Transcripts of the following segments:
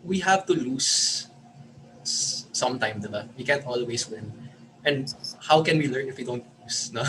we have to lose sometime, diba? We can't always win. And how can we learn if we don't lose, no?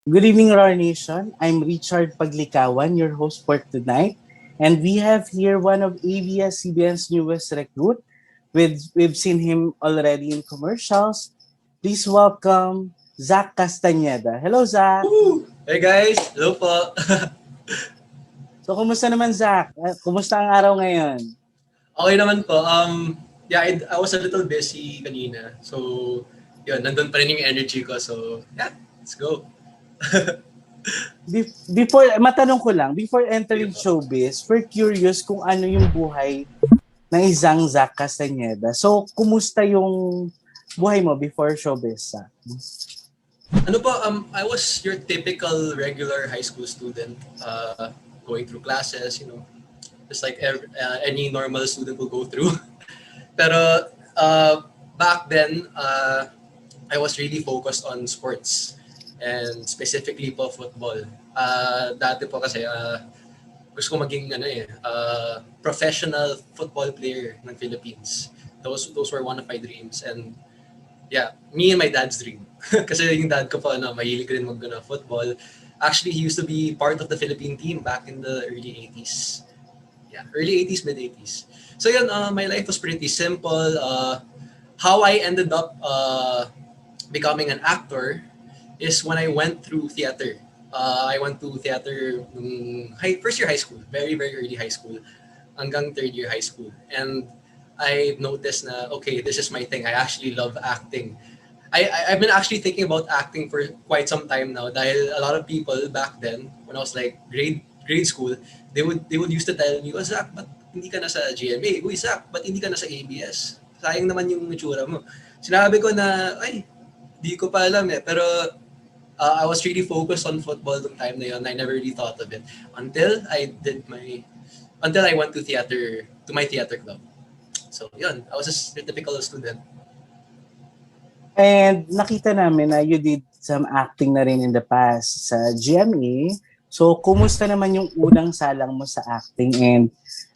Good evening, RAWR Nation. I'm Richard Paglikawan, your host for tonight. And we have here one of ABS-CBN's newest recruit. We've seen him already in commercials. Please welcome Zach Castañeda. Hello, Zach. Woo! Hey guys, hello po. So, kumusta naman, Zach? Kumusta ang araw ngayon? Okay naman po. Yeah, I was a little busy kanina. So, yun, nandun pa rin yung energy ko. So, yeah, let's go. Before, matanong ko lang, before Sige entering po. showbiz, we're curious kung ano yung buhay ng isang Zach Castañeda. So, kumusta yung buhay mo before showbiz, Zach? Ano po, I was your typical regular high school student, going through classes, just like any normal student will go through. Pero back then, I was really focused on sports and specifically po football. Dati po kasi gusto ko maging professional football player ng Philippines. Those were one of my dreams, and yeah, me and my dad's dream. Kasi yung dad ko po mahilig rin football. Actually, he used to be part of the Philippine team back in the early 80s. Yeah, early 80s, mid 80s. So yun, my life was pretty simple. How I ended up becoming an actor is when I went through theater. I went to theater nung first year high school, very, very early high school, hanggang third year high school. And I noticed na, okay, this is my thing. I actually love acting. I've been actually thinking about acting for quite some time now dahil a lot of people back then, when I was like grade school, they would used to tell me, oh Zach, ba't hindi ka na sa GMA? Uy Zach, ba't hindi ka na sa ABS? Sayang naman yung itsura mo. Sinabi ko na, ay, di ko pa alam eh. Pero I was really focused on football nung time na yun. I never really thought of it until I went to my theater club. So yun, I was a typical student. And nakita namin na you did some acting na rin in the past sa GMA. So, kumusta naman yung unang salang mo sa acting and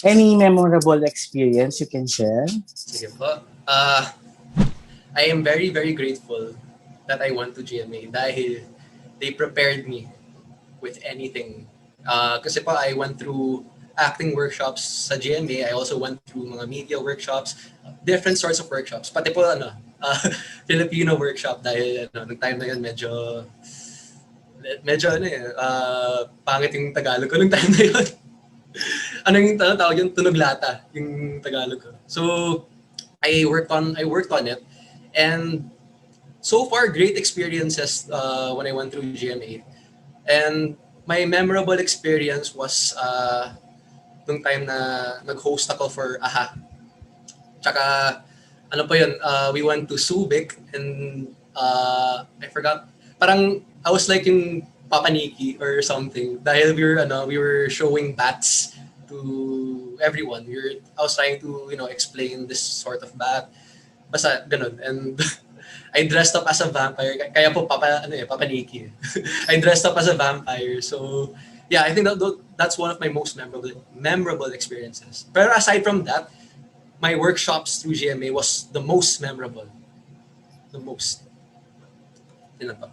any memorable experience you can share? Sige po. I am very, very grateful that I went to GMA dahil they prepared me with anything. Kasi po, I went through acting workshops sa GMA. I also went through mga media workshops, different sorts of workshops. Pati po, Filipino workshop dahil, nung time na yun, pangit yung Tagalog ko nung time na yun. Ano yung tawag yung tunog lata, yung Tagalog ko. So, I worked on it, and so far great experiences when I went through GMA. And my memorable experience was nung time na nag-host ako for AHA. Tsaka ano pa yun, we went to Subic, and I forgot, parang I was like yung Papa Nicky or something dahil we were showing bats to everyone. I was trying to explain this sort of bat. Basta ganun. And I dressed up as a vampire. Kaya po Papa Nicky. I dressed up as a vampire. So yeah, I think that's one of my most memorable experiences. Pero aside from that, my workshops through GMA was the most memorable. The most. Yun lang po.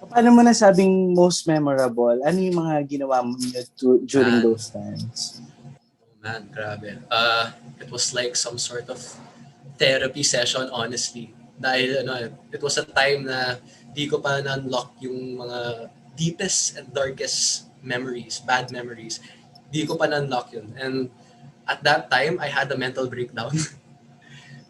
Paano mo nasabing most memorable? Ano yung mga ginawa mo during Man. those times? Oh man, grabe. It was like some sort of therapy session, honestly. Dahil it was a time na di ko pa na-unlock yung mga deepest and darkest memories, bad memories. Di ko pa na-unlock yun. And at that time, I had a mental breakdown.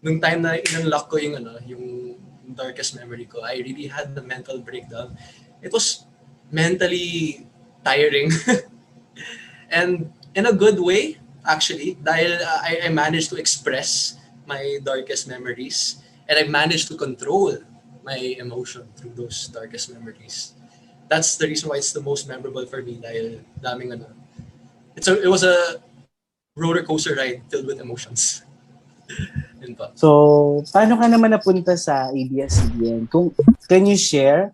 Nung time na in-unlock ko yung darkest memory ko, I really had a mental breakdown. It was mentally tiring. And in a good way, actually, dahil I managed to express my darkest memories, and I managed to control my emotion through those darkest memories. That's the reason why it's the most memorable for me dahil daming it was a roller coaster ride filled with emotions. Yun po. So, paano ka naman napunta sa ABS-CBN? Can you share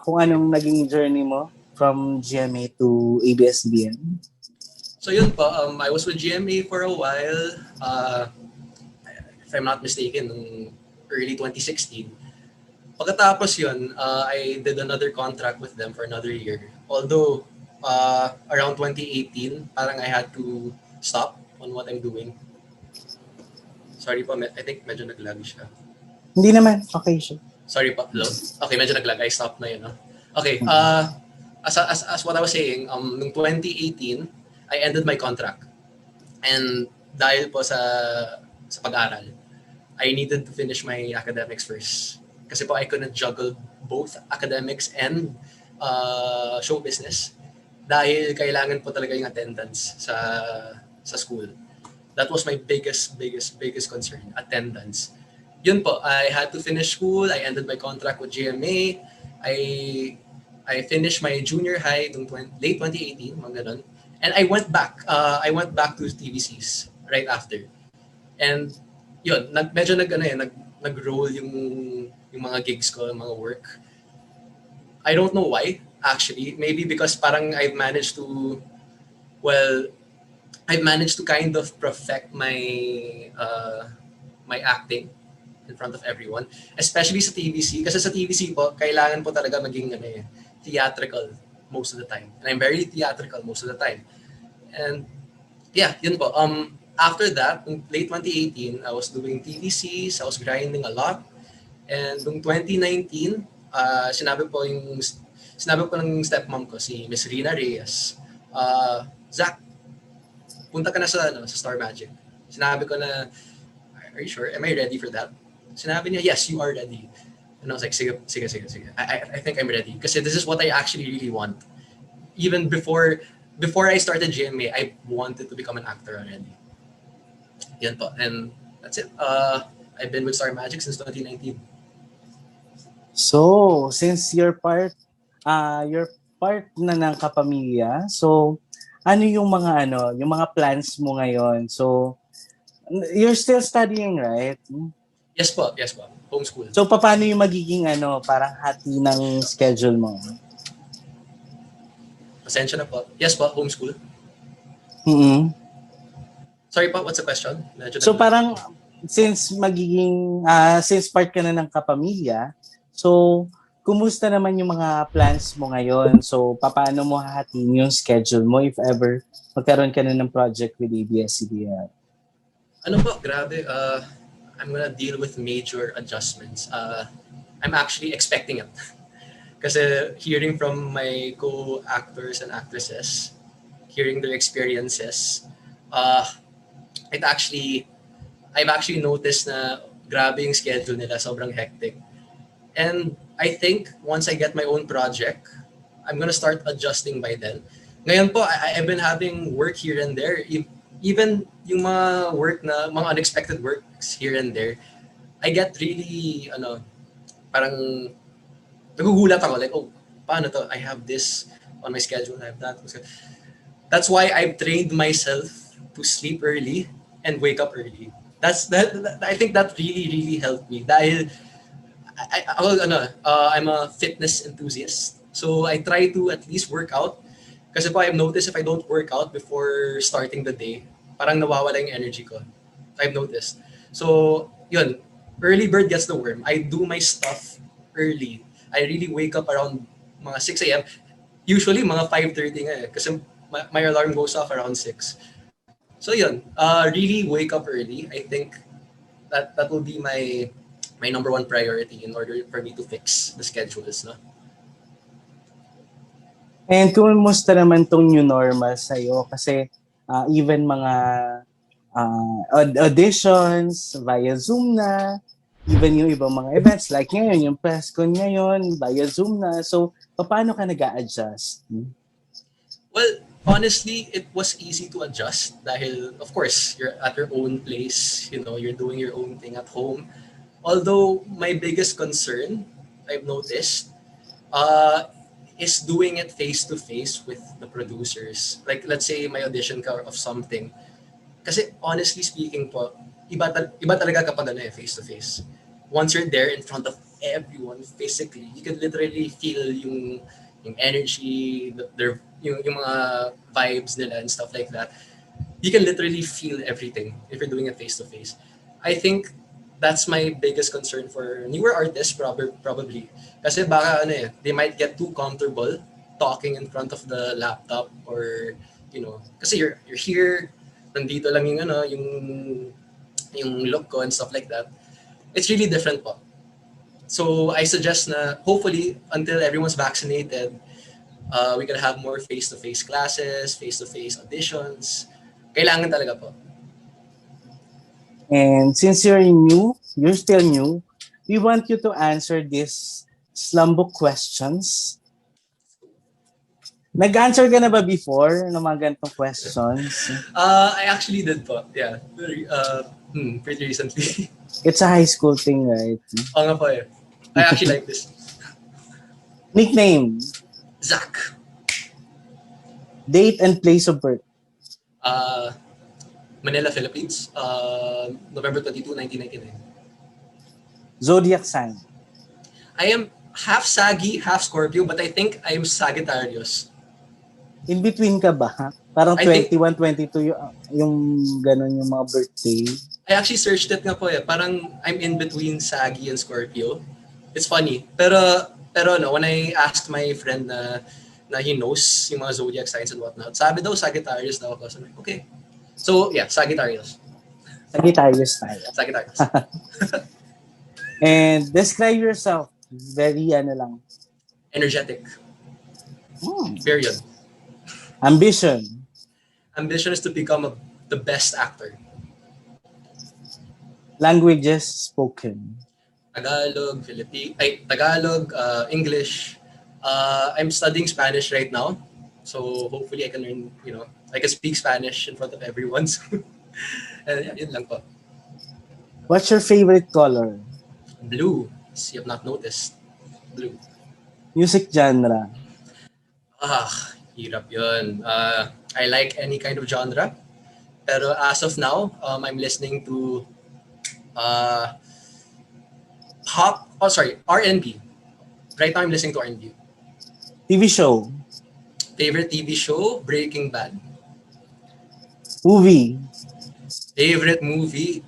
kung Sige. anong naging journey mo from GMA to ABS-CBN? So yun po, I was with GMA for a while. If I'm not mistaken, nung early 2016. Pagkatapos yun, I did another contract with them for another year. Although, around 2018, parang I had to stop on what I'm doing. Sorry po, I think medyo naglag siya. Hindi naman, okay siya. Sorry po, hello? Okay, medyo naglag. I stopped na yun. No? Okay, Mm. as what I was saying, nung 2018, I ended my contract. And dahil po sa pag-aral, I needed to finish my academics first. Kasi po I couldn't juggle both academics and show business dahil kailangan po talaga yung attendance sa school. That was my biggest concern, attendance. Yun po, I had to finish school. I ended my contract with GMA. I I finished my junior high nung late 2018, mga ganun. And I went back to TVCs right after. And yun, medyo nag-roll yung mga gigs ko, mga work. I don't know why, actually. Maybe because parang well, I've managed to kind of perfect my acting in front of everyone, especially sa TVC. Kasi sa TVC po, kailangan po talaga maging theatrical most of the time. And I'm very theatrical most of the time. And yeah, yun po. After that, late 2018, I was doing TVCs, I was grinding a lot. And noong 2019, sinabi po ng stepmom ko, si Miss Rina Reyes, Zach, punta ka na sa Star Magic. Sinabi ko na, are you sure? Am I ready for that? Sinabi niya, yes, you are ready. And I was like, sige. I think I'm ready. Kasi this is what I actually really want. Even before I started GMA, I wanted to become an actor already. Yan po. And that's it. I've been with Star Magic since 2019. So, since you're part na ng kapamilya, so ano yung mga plans mo ngayon? So, you're still studying, right? Yes po. Homeschool. So, paano yung magiging parang hati ng schedule mo? Pasensya na po. Yes po, homeschool. Mm-hmm. Sorry po, what's the question? Medyo So, nag-lag. parang since part ka na ng kapamilya, so, kumusta naman yung mga plans mo ngayon? So, paano mo hahatiin yung schedule mo if ever magkaroon ka na ng project with ABS-CBN? Ano po, grabe. I'm gonna deal with major adjustments. I'm actually expecting it. Kasi hearing from my co-actors and actresses, hearing their experiences, uh, it actually, I've actually noticed na grabe yung schedule nila, sobrang hectic. And I think once I get my own project, I'm gonna start adjusting by then. Ngayon po, I've been having work here and there. Even yung mga work na, mga unexpected works here and there, I get really, parang nagugulat ako. Like, oh, paano to? I have this on my schedule, I have that. That's why I've trained myself to sleep early and wake up early. I think that really helped me dahil I'm a fitness enthusiast. So I try to at least work out. Kasi po I've noticed if I don't work out before starting the day, parang nawawala yung energy ko. I've noticed. So, yun, early bird gets the worm. I do my stuff early. I really wake up around mga 6 a.m. Usually mga 5:30 nga kasi my alarm goes off around 6. So yun, really wake up early. I think that will be my number one priority in order for me to fix the schedules, no? And kumusta naman tong new normal sa'yo? Kasi even mga auditions via Zoom na, even yung ibang mga events like ngayon, yung press con ngayon via Zoom na. So, paano ka nag-a-adjust? Well, honestly, it was easy to adjust dahil, of course, you're at your own place, you're doing your own thing at home. Although, my biggest concern, I've noticed, uh, is doing it face-to-face with the producers. Like, let's say, may audition ka of something. Kasi, honestly speaking po, iba talaga kapag face to face. Once you're there in front of everyone physically, you can literally feel yung energy, yung mga vibes nila and stuff like that. You can literally feel everything if you're doing it face to face. I think that's my biggest concern for newer artists probably. Kasi baka they might get too comfortable talking in front of the laptop or kasi you're here, nandito lang yung look ko and stuff like that. It's really different po. So I suggest na hopefully until everyone's vaccinated, we can have more face-to-face classes, face-to-face auditions. Kailangan talaga po. And since you're still new, we want you to answer these slumbook questions. Nag-answer ka na ba before ng mga ganitong questions? I actually did po. Yeah. Pretty recently. It's a high school thing, right? Oo nga po eh. I actually like this. Nickname, Zach. date and place of birth. Manila, Philippines. November 22, 1999. Zodiac sign. I am half Saggy, half Scorpio, but I think I am Sagittarius. In between ka ba? Parang I think- 21, 22 yung ganun yung mga birthday. I actually searched it nga po eh. Parang I'm in between Saggy and Scorpio. It's funny. Pero when I asked my friend na he knows yung mga zodiac signs and whatnot, sabi daw Sagittarius daw ako. So, okay. So, yeah, Sagittarius. Sagittarius tayo. Sagittarius. And describe yourself. Very lang. Energetic. Period. Ambition. Ambition is to become the best actor. Languages spoken. Tagalog, Tagalog, English. I'm studying Spanish right now. So hopefully I can learn, I can speak Spanish in front of everyone. And yeah, yun lang po. What's your favorite color? Blue. You have not noticed. Blue. Music genre. Hirap yun. I like any kind of genre. Pero as of now, I'm listening to R&B. Right now I'm listening to R&B. TV show. Favorite TV show? Breaking Bad. Movie. Favorite movie?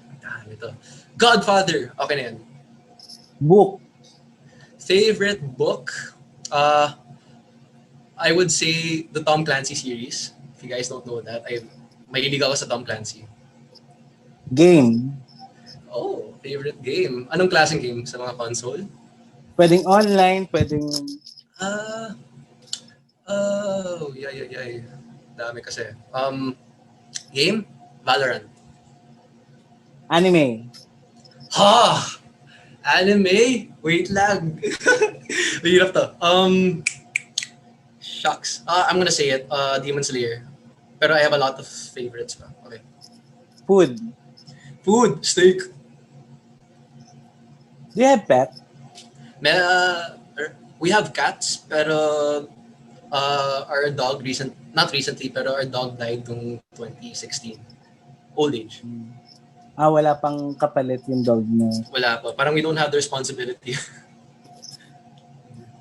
Ito. Godfather. Okay na yan. Book. Favorite book? I would say the Tom Clancy series. If you guys don't know that, mahilig ako sa Tom Clancy. Game. Oh, favorite game. Anong klaseng game sa mga console? Pwedeng online, pwedeng... Yeah. Dami kasi. Game? Valorant. Anime. Anime? Wait lang. Mahirap to. Shucks. I'm gonna say it. Demon Slayer. Pero I have a lot of favorites pa. Okay. Food. Steak. Do you have pet? We have cats, pero our dog not recently, pero our dog died noong 2016. Old age. Wala pang kapalit yung dog mo. Wala pa. Parang we don't have the responsibility.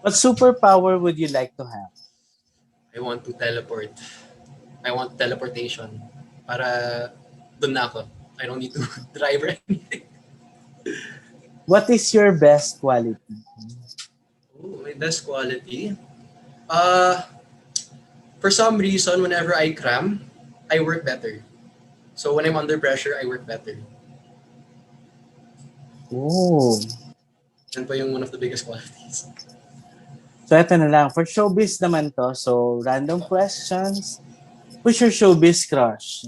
What superpower would you like to have? I want to teleport. I want teleportation. Para dun na ako. I don't need to drive or anything. What is your best quality? My best quality? For some reason, whenever I cram, I work better. So when I'm under pressure, I work better. Oh. Yan po yung one of the biggest qualities. So eto na lang. For showbiz naman to. So random questions. Who's your showbiz crush?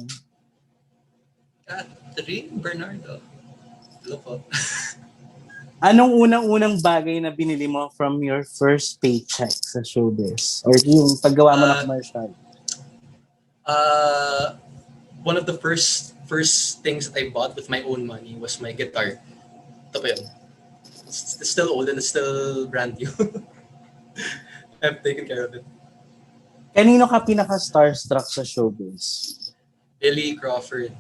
Catherine Bernardo. Hello po. Anong unang-unang bagay na binili mo from your first paycheck sa showbiz? Or yung paggawa mo ng commercial? One of the first things that I bought with my own money was my guitar. Ito po yun. It's still old and it's still brand new. I've taken care of it. Kanino ka pinaka-starstruck sa showbiz? Billy Crawford.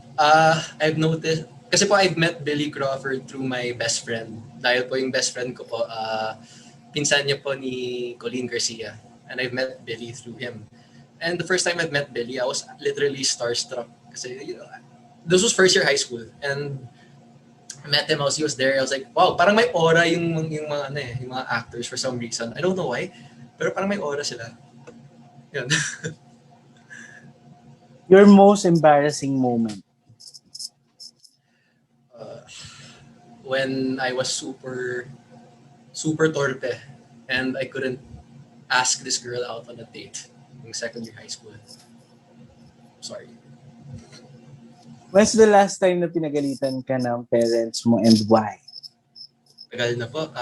I've noticed, kasi po I've met Billy Crawford through my best friend. Dahil po yung best friend ko po, pinsan niya po ni Colleen Garcia. And I've met Billy through him. And the first time I've met Billy, I was literally starstruck. Kasi, this was first year high school. And I met him, he was there. I was like, wow, parang may aura yung mga, yung mga actors for some reason. I don't know why. Pero parang may aura sila. Yun. Your most embarrassing moment? When I was super torpe and I couldn't ask this girl out on a date in second year high school. Sorry. When's the last time na pinagalitan ka ng parents mo and why? Tagal na po.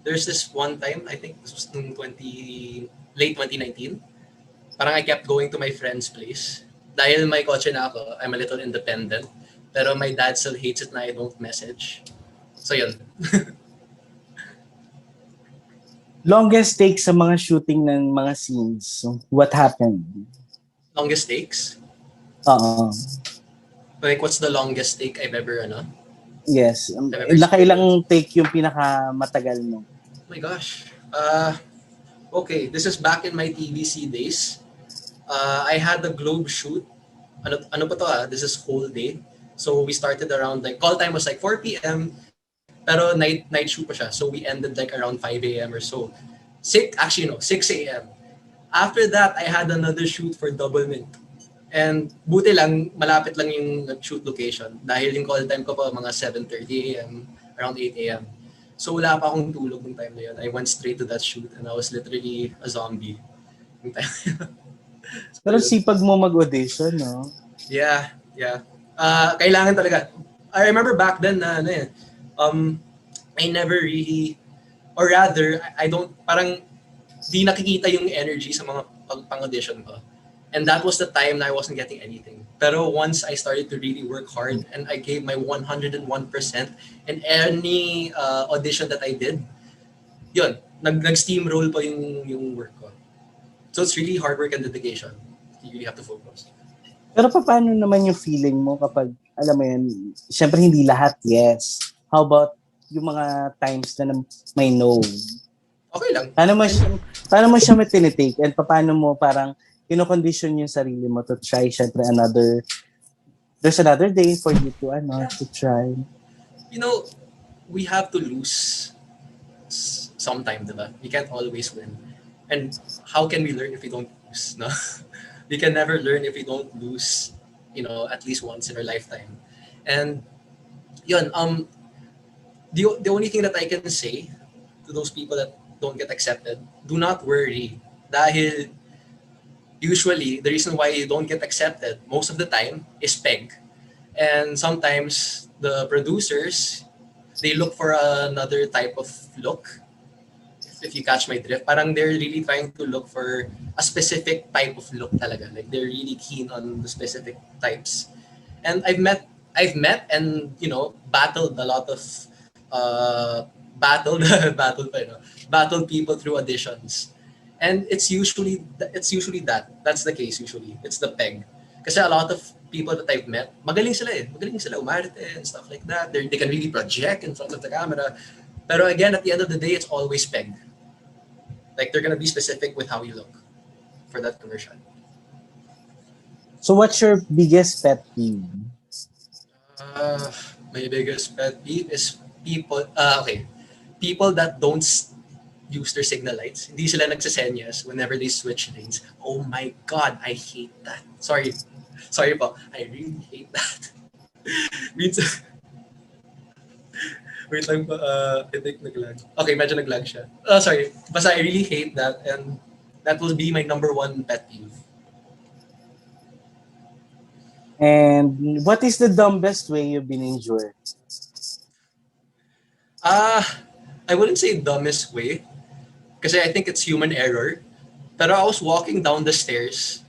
There's this one time, I think this was in late 2019. Parang I kept going to my friend's place. Dahil may kotse na ako, I'm a little independent. Pero my dad still hates it na I don't message. So yun. Longest take sa mga shooting ng mga scenes. What happened? Longest takes? Oo. Like what's the longest take I've ever, Yes. I've ever Nakailang take yung pinakamatagal mo? Oh my gosh. Okay, this is back in my TVC days. I had a globe shoot. Ano pa to This is whole day. So we started around call time was 4 p.m. Pero night shoot pa siya. So we ended around 5 a.m. or so. 6 a.m. After that, I had another shoot for Double Mint. And buti lang, malapit lang yung shoot location. Dahil yung call time ko pa mga 7:30 a.m. around 8 a.m. So wala pa akong tulog yung time na yun. I went straight to that shoot and I was literally a zombie. Yung time so, pero sipag mo mag-audition, no? Yeah. Kailangan talaga. I remember back then na I never really, or rather, I don't, parang di nakikita yung energy sa mga pang-audition ko. And that was the time na I wasn't getting anything. Pero once I started to really work hard and I gave my 101% in any audition that I did, yun, nag-steamroll pa yung work ko. So it's really hard work and dedication. You really have to focus. Pero paano naman yung feeling mo kapag, alam mo yun, syempre hindi lahat yes. How about yung mga times na may no? Okay lang. Paano mo siya tinitake and paano mo parang kino-condition yung sarili mo to try syempre there's another day for you to try. We have to lose sometime, diba? We can't always win. And how can we learn if we don't lose, no? We can never learn if we don't lose, at least once in our lifetime. And yun, the only thing that I can say to those people that don't get accepted, do not worry. Dahil usually the reason why you don't get accepted most of the time is peg. And sometimes the producers, they look for another type of look. If you catch my drift, parang they're really trying to look for a specific type of look talaga. Like they're really keen on the specific types. And I've met and battled a lot of battled people through auditions. And it's usually that's the case usually. It's the peg. Kasi a lot of people that I've met, magaling sila umarte and stuff like that. They can really project in front of the camera. Pero again, at the end of the day, it's always peg. Like they're gonna be specific with how you look for that commercial. So what's your biggest pet peeve? My biggest pet peeve is people that don't use their signal lights. Hindi sila nagsasenyas whenever they switch lanes. Oh my God, I hate that. Sorry po. I really hate that. Wait lang po, I think naglag. Okay, medyo naglag siya. Sorry. Basta I really hate that and that will be my number one pet peeve. And what is the dumbest way you've been injured? I wouldn't say dumbest way kasi I think it's human error. Pero I was walking down the stairs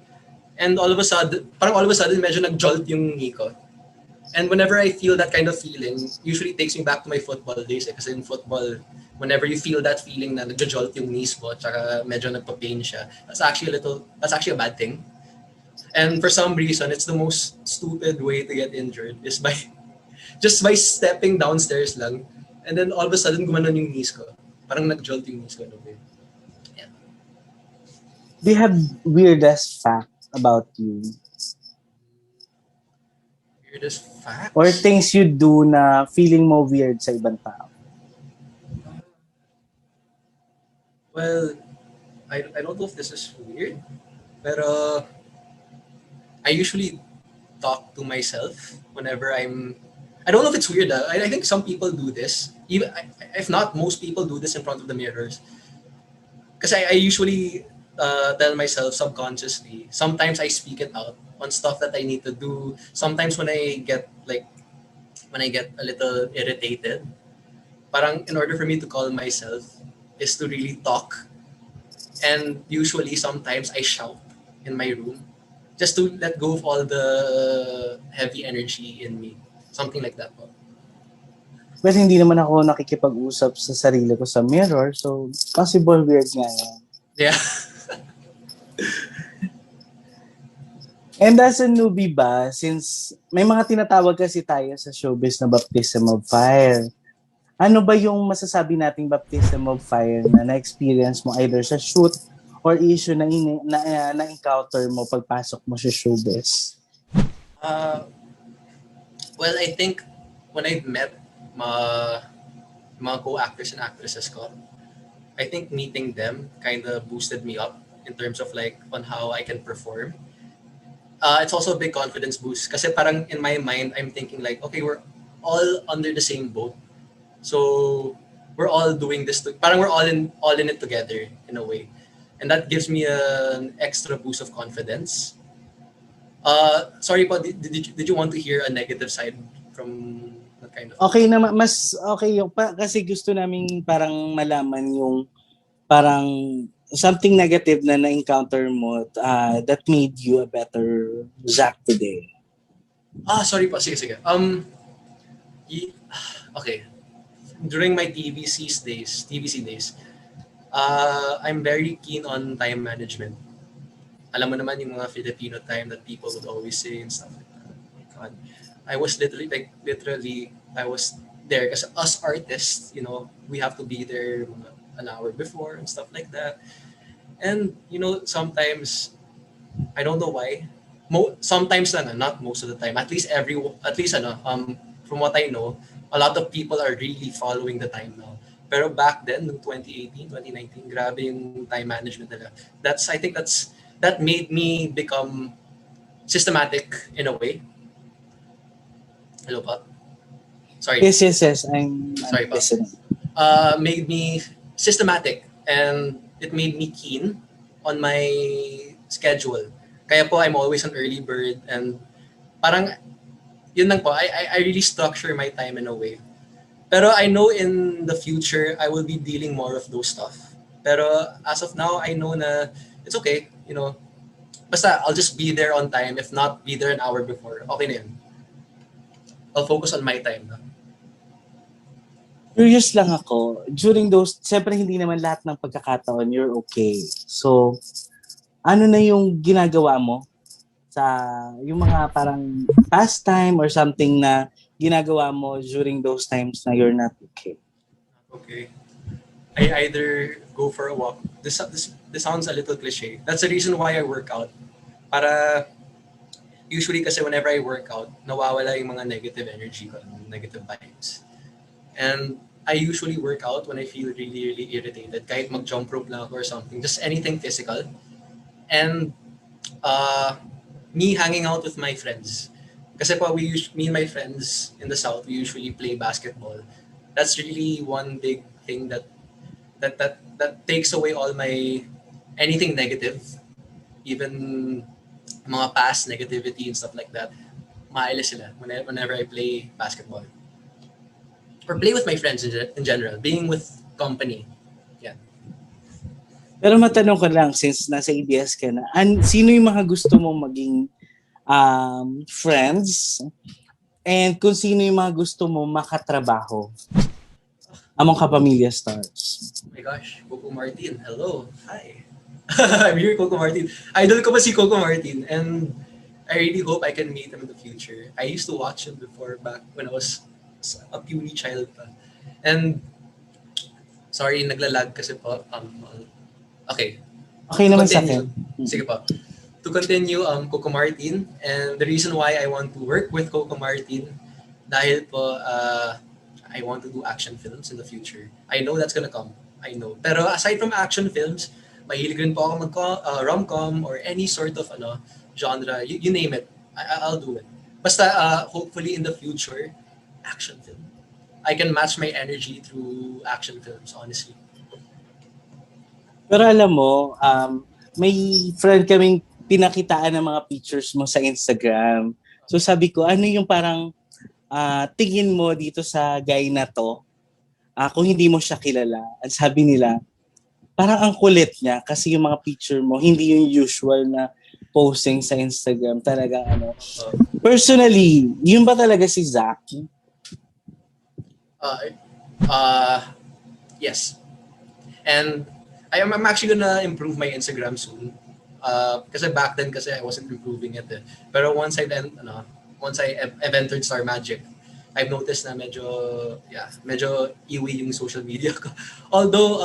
and all of a sudden medyo nag-jolt yung knee ko. And whenever I feel that kind of feeling, usually takes me back to my football days. Kasi in football, whenever you feel that feeling na nag-jolt yung knees mo, tsaka medyo nagpa-pain siya, that's actually a bad thing. And for some reason, it's the most stupid way to get injured is by just by stepping downstairs lang. And then all of a sudden, gumanon yung knees ko. Parang nag-jolt yung knees ko. Yeah. Do you have weirdest fact about you? Weirdest Or facts? things you do na feeling mo weird sa ibang tao? Well, I don't know if this is weird, pero I usually talk to myself whenever I don't know if it's weird. I think some people do this. Even if not, most people do this in front of the mirrors. Because I usually tell myself subconsciously. Sometimes I speak it out on stuff that I need to do. Sometimes when I get a little irritated, parang in order for me to calm myself is to really talk. And usually sometimes I shout in my room just to let go of all the heavy energy in me. Something like that po. Well, hindi naman ako nakikipag-usap sa sarili ko sa mirror, so possible weird nga yan. Yeah. And as a newbie ba, since may mga tinatawag kasi tayo sa showbiz na baptism of fire, ano ba yung masasabi nating baptism of fire na na-experience mo either sa shoot or issue na encounter mo pagpasok mo sa showbiz? Uh, well, I think when I met mga, mga co-actors and actresses ko, I think meeting them kind of boosted me up in terms of like on how I can perform. It's also a big confidence boost kasi parang in my mind I'm thinking like okay, we're all under the same boat, so we're all doing this parang we're all in it together in a way, and that gives me an extra boost of confidence. Sorry po, did you want to hear a negative side from that kind of Okay na mas okay yung kasi gusto namin parang malaman yung parang something negative na na-encounter mo that made you a better Zach today. sorry po, sige y- okay, during my TVC days, I'm very keen on time management. Alam mo naman yung mga Filipino time that people would always say and stuff like that. Oh my God. I was literally, I was there because us artists, we have to be there an hour before and stuff like that. And, sometimes, I don't know why, sometimes lang, not most of the time, at least, from what I know, a lot of people are really following the time now. Pero back then, no 2018, 2019, grabe yung time management nila. I think that made me become systematic in a way. Hello pa? Sorry. Yes. I'm Sorry pa. listening. Made me systematic and it made me keen on my schedule. Kaya po, I'm always an early bird and parang, yun lang po, I really structure my time in a way. Pero I know in the future, I will be dealing more of those stuff. Pero as of now, I know na it's okay, basta I'll just be there on time. If not, be there an hour before. Okay na yun. I'll focus on my time na. Curious lang ako, during those, siyempre hindi naman lahat ng pagkakataon you're okay. So, ano na yung ginagawa mo sa yung mga parang pastime or something na ginagawa mo during those times na you're not okay? Okay. I either go for a walk. This sounds a little cliche. That's the reason why I work out. Para usually kasi whenever I work out, nawawala yung mga negative energy ko, negative vibes. And I usually work out when I feel really, really irritated. Kahit mag-jump rope lang ako or something. Just anything physical. And me hanging out with my friends. Kasi po, me and my friends in the South, we usually play basketball. That's really one big thing that takes away all my anything negative, even mga past negativity and stuff like that. Maalis sila whenever I play basketball. Or play with my friends in general, being with company. Yeah. Pero matanong ko lang, since nasa ABS ka na, sino yung mga gusto mong maging friends and kung sino yung mga gusto mo makatrabaho among kapamilya stars? Oh my gosh, Coco Martin, hello, hi. I'm here, Coco Martin. Idol ko pa si Coco Martin, and I really hope I can meet him in the future. I used to watch him before, back when I was a puny child pa. And sorry, naglalag kasi po. Okay, Okay to naman sa continue. akin. Sige po. To continue, Coco Martin, and the reason why I want to work with Coco Martin, dahil po, I want to do action films in the future. I know that's gonna come. I know. Pero aside from action films, mahilig rin po ako rom-com or any sort of genre. You name it. I'll do it. Basta hopefully in the future, action film. I can match my energy through action films, honestly. Pero alam mo, may friend kaming pinakitaan ng mga pictures mo sa Instagram. So sabi ko, ano yung parang tingin mo dito sa guy na to? Kung hindi mo siya kilala. At sabi nila, parang ang kulit niya kasi yung mga picture mo, hindi yung usual na posting sa Instagram. Talaga Personally, yun ba talaga si Zach? Uh, uh, yes. And I'm actually gonna improve my Instagram soon. Kasi back then kasi I wasn't improving it. Pero once I've entered Star Magic, I've noticed na medyo iwi yung social media ko. Although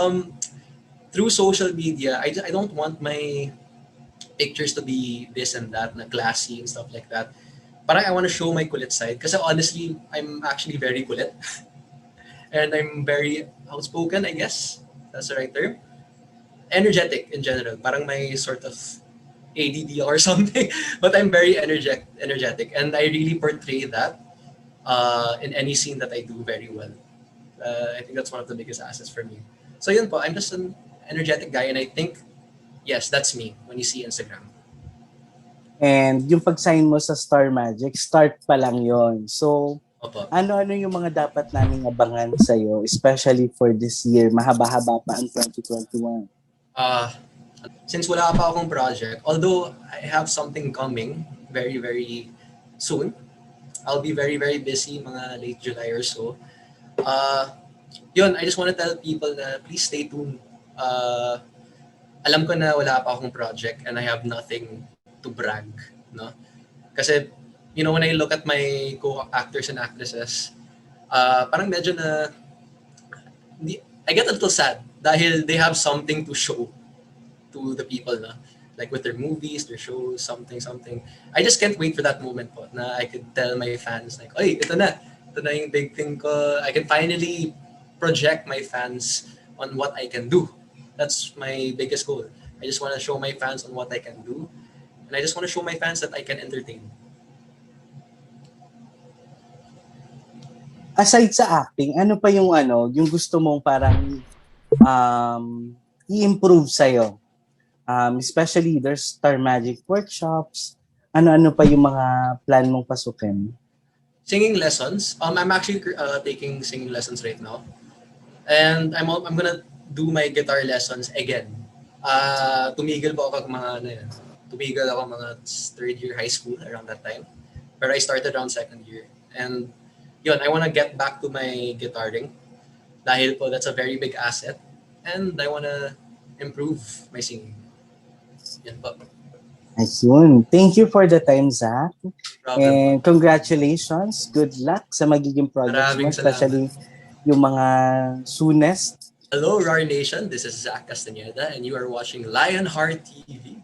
through social media, I don't want my pictures to be this and that, na classy and stuff like that. Parang I want to show my kulit side. Kasi honestly, I'm actually very kulit. And I'm very outspoken, I guess. That's the right term. Energetic in general. Parang may sort of ADD or something. But I'm very energetic. And I really portray that in any scene that I do very well. I think that's one of the biggest assets for me. So yun po, I'm just an energetic guy, and I think, yes, that's me when you see Instagram. And yung pag-sign mo sa Star Magic, start pa lang yon. So, Opo. ano-ano yung mga dapat naming abangan sa'yo, especially for this year? Mahaba-haba pa ang 2021. Since wala pa akong project, although I have something coming very, very soon, I'll be very, very busy mga late July or so. Yun, I just want to tell people na please stay tuned. Alam ko na wala pa akong project and I have nothing to brag, no? Kasi, when I look at my co-actors and actresses, parang medyo na, I get a little sad dahil they have something to show to the people na, like with their movies, their shows, something. I just can't wait for that moment po na I could tell my fans like, oy, ito na yung big thing ko. I can finally project my fans on what I can do. That's my biggest goal. I just want to show my fans on what I can do. And I just want to show my fans that I can entertain. Aside sa acting, ano pa yung yung gusto mong parang i-improve sa'yo? Especially there's Star Magic workshops. Ano-ano pa yung mga plan mong pasukin? Singing lessons. I'm actually taking singing lessons right now. And I'm gonna do my guitar lessons again. Tumigil po ako Tumigil ako mga third year high school around that time. Pero I started around second year. And yun, I wanna get back to my guitaring. Dahil po, that's a very big asset. And I wanna improve my singing. Yan po. Ayun. Thank you for the time, Zach. Problem And po. congratulations. Good luck sa magiging projects mo, Maraming especially salamat. yung mga soonest. Hello, RAWR Nation. This is Zach Castañeda, and you are watching Lionheart TV.